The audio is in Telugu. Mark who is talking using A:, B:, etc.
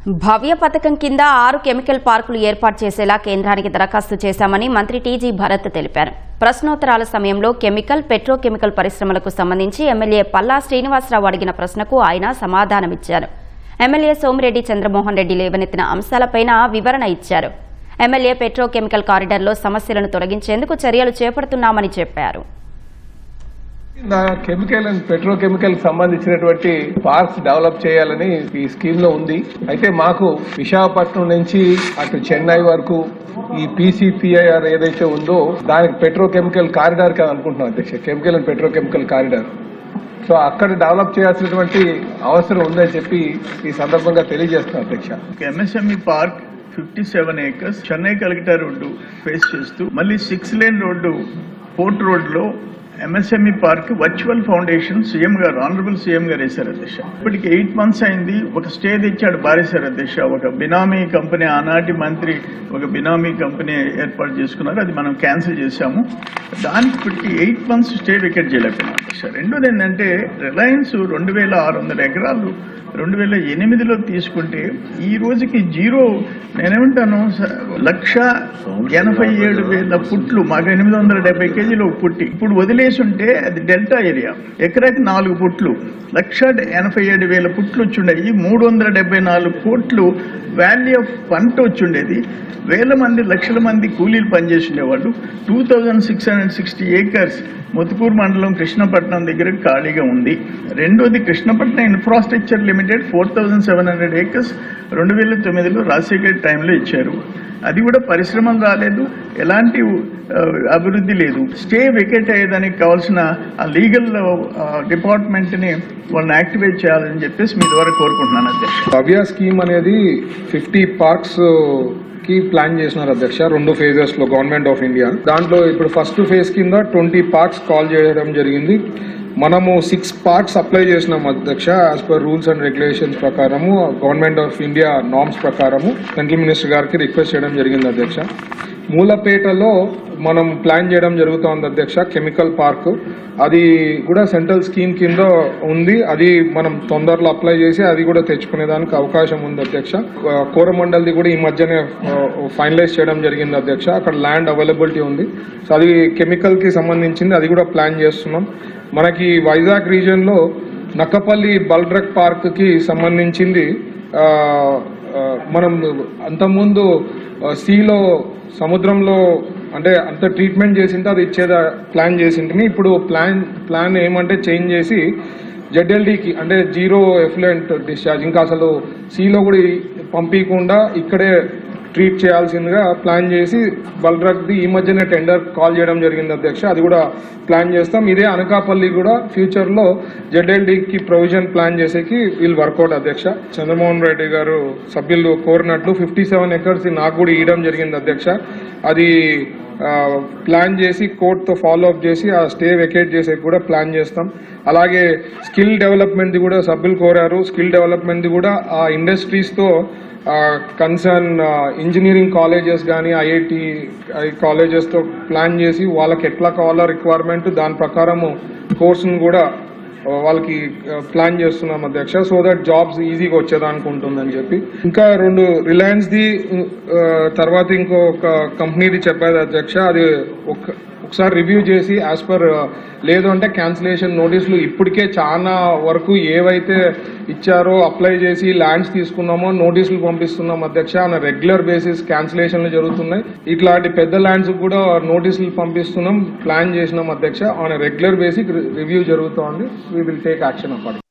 A: భవ్య పథకం కింద 6 కెమికల్ పార్కులు ఏర్పాటు చేసేలా కేంద్రానికి దరఖాస్తు చేశామని మంత్రి టీజీ భరత్ తెలిపారు. ప్రశ్నోత్తరాల సమయంలో కెమికల్, పెట్రోకెమికల్ పరిశ్రమలకు సంబంధించి ఎమ్మెల్యే పల్లా శ్రీనివాసరావు అడిగిన ప్రశ్నకు ఆయన సమాధానమిచ్చారు. ఎమ్మెల్యే సోమిరెడ్డి చంద్రమోహన్ రెడ్డి లేవనెత్తిన అంశాలపైన వివరణ ఇచ్చారు. ఎమ్మెల్యే పెట్రోకెమికల్ కారిడార్లో సమస్యలను తొలగించేందుకు చర్యలు చేపడుతున్నామని చెప్పారు.
B: కెమికల్ అండ్ పెట్రోకెమికల్ సంబంధించినటువంటి పార్క్స్ డెవలప్ చేయాలని ఈ స్కీమ్ లో ఉంది. అయితే మాకు విశాఖపట్నం నుంచి అటు చెన్నై వరకు ఈ పీసీపీఐఆర్ ఏదైతే ఉందో దానికి పెట్రోకెమికల్ కారిడార్ కి అనుకుంటున్నాం అధ్యక్ష, chemical and petrochemical corridor. So అక్కడ డెవలప్ చేయాల్సినటువంటి అవసరం ఉందని చెప్పి ఈ సందర్భంగా తెలియజేస్తున్నాం అధ్యక్ష.
C: MSME park 57 acres Chennai Kolkata road face చేస్తూ మళ్ళీ 6 lane రోడ్డు పోర్ట్ రోడ్లో MSME park virtual foundation CM గారు, ఆనరబుల్ సీఎం గారు వేశారు అధ్యక్ష. ఇప్పటికి 8 months అయింది. ఒక స్టే తెచ్చాడు బారేశారు అధ్యక్ష. ఒక బినామీ కంపెనీ, ఆనాటి మంత్రి ఒక బినామీ కంపెనీ ఏర్పాటు చేసుకున్నారు. అది మనం క్యాన్సిల్ చేశాము. దానికి ఇప్పటికి 8 months స్టే వికెట్ చేయలేకపోయినాం అధ్యక్ష. రెండోది ఏంటంటే రిలయన్స్ 2600 ఎకరాలు 2008లో తీసుకుంటే ఈ రోజుకి జీరో, నేనేమంటాను, 1,87,000 పుట్లు, మాకు 870 kg పుట్టి ఇప్పుడు వదిలేసి ఉంటే అది డెల్టా ఏరియా, ఎకరాకి 4 పుట్లు, 1,87,000 పుట్లు వచ్చుండేవి. 374 కోట్లు వాల్యూ ఆఫ్ పంట వచ్చుండేది. వేల మంది, లక్షల మంది కూలీలు పనిచేసి ఉండేవాళ్ళు. 2660 acres ముత్తుకూరు మండలం కృష్ణపట్నం దగ్గర ఖాళీగా ఉంది. రెండోది కృష్ణపట్నం ఇన్ఫ్రాస్ట్రక్చర్ లిమిటెడ్ 4700 acres 2009లో రాజశేఖర్ టైంలో ఇచ్చారు. అది కూడా పరిశ్రమలు రాలేదు, ఎలాంటి అభివృద్ధి లేదు. స్టే వికెట్ అయ్యేదానికి కావాల్సిన ఆ లీగల్ డిపార్ట్మెంట్ని వాళ్ళని యాక్టివేట్ చేయాలని చెప్పేసి మీ ద్వారా కోరుకుంటున్నాను అధ్యక్ష.
B: భవ్య స్కీమ్ అనేది 50 పార్క్స్ కి ప్లాన్ చేసినారు అధ్యక్ష, 2 phases లో గవర్నమెంట్ ఆఫ్ ఇండియా. దాంట్లో ఇప్పుడు ఫస్ట్ ఫేజ్ కింద 20 పార్క్స్ కాల్ చేయడం జరిగింది. మనము 6 పార్క్స్ అప్లై చేసినాం అధ్యక్ష. As per rules and regulations ప్రకారము, గవర్నమెంట్ ఆఫ్ ఇండియా నార్మ్స్ ప్రకారము సెంట్రల్ మినిస్టర్ గారికి రిక్వెస్ట్ చేయడం జరిగింది అధ్యక్ష. మూలపేటలో మనం ప్లాన్ చేయడం జరుగుతోంది అధ్యక్ష కెమికల్ పార్క్. అది కూడా సెంట్రల్ స్కీమ్ కింద ఉంది. అది మనం తొందరలో అప్లై చేసి అది కూడా తెచ్చుకునేదానికి అవకాశం ఉంది అధ్యక్ష. కోరమండల్ది కూడా ఈ మధ్యనే ఫైనలైజ్ చేయడం జరిగింది అధ్యక్ష. అక్కడ ల్యాండ్ అవైలబిలిటీ ఉంది. సో అది కెమికల్ కి సంబంధించింది, అది కూడా ప్లాన్ చేస్తున్నాం. మనకి వైజాగ్ రీజియన్ లో నక్కపల్లి బల్డ్రక్ పార్క్ కి సంబంధించింది మనం అంతకుముందు సీలో, సముద్రంలో అంటే అంత ట్రీట్మెంట్ చేసింటే అది ఇచ్చేదా ప్లాన్ చేసింటే, ఇప్పుడు ప్లాన్ ఏమంటే చేంజ్ చేసి జెడ్ఎల్డీకి అంటే జీరో ఎఫ్లూయెంట్ డిశ్చార్జ్, ఇంకా అసలు సీలో కూడా పంపించకుండా ఇక్కడే ట్రీట్ చేయాల్సిందిగా ప్లాన్ చేసి బల్డ్రక్ది ఈ మధ్యనే టెండర్ కాల్ చేయడం జరిగింది అధ్యక్ష. అది కూడా ప్లాన్ చేస్తాం. ఇదే అనకాపల్లి కూడా ఫ్యూచర్లో జెడ్ఎల్డీకి ప్రొవిజన్ ప్లాన్ చేసేకి వీళ్ళు వర్కౌట్ అధ్యక్ష. చంద్రమోహన్ రెడ్డి గారు సభ్యులు కోరినట్లు 57 acres నాకు కూడా ఇవ్వడం జరిగింది అధ్యక్ష. అది ప్లాన్ చేసి కోర్టుతో ఫాలో అప్ చేసి ఆ స్టే వెకేట్ చేసే కూడా ప్లాన్ చేస్తాం. అలాగే స్కిల్ డెవలప్మెంట్ది కూడా సభ్యులు కోరారు. స్కిల్ డెవలప్మెంట్ది కూడా ఆ ఇండస్ట్రీస్తో కన్సర్న్ ఇంజనీరింగ్ కాలేజెస్ కానీ ఐఐటి కాలేజెస్తో ప్లాన్ చేసి వాళ్ళకి ఎట్లా కావాలో రిక్వైర్మెంట్ దాని ప్రకారము కోర్సును కూడా వాళ్ళకి ప్లాన్ చేస్తున్నాం అధ్యక్ష. సో దట్ జాబ్స్ ఈజీగా వచ్చేదానికి ఉంటుందని చెప్పి. ఇంకా 2 రిలయన్స్ది తర్వాత ఇంకొక కంపెనీది చెప్పేది అధ్యక్ష. అది ఒకసారి రివ్యూ చేసి యాజ్ పర్ లేదు అంటే క్యాన్సిలేషన్ నోటీసులు ఇప్పటికే చాలా వరకు ఏవైతే ఇచ్చారో అప్లై చేసి ల్యాండ్స్ తీసుకున్నామో నోటీసులు పంపిస్తున్నాం అధ్యక్ష. ఆన్ రెగ్యులర్ బేసిస్ క్యాన్సిలేషన్లు జరుగుతున్నాయి. ఇట్లాంటి పెద్ద ల్యాండ్స్ కూడా నోటీసులు పంపిస్తున్నాం, ప్లాన్ చేసినాం అధ్యక్ష. ఆన్ రెగ్యులర్ బేసిక్ రివ్యూ జరుగుతోంది. We will take action apart.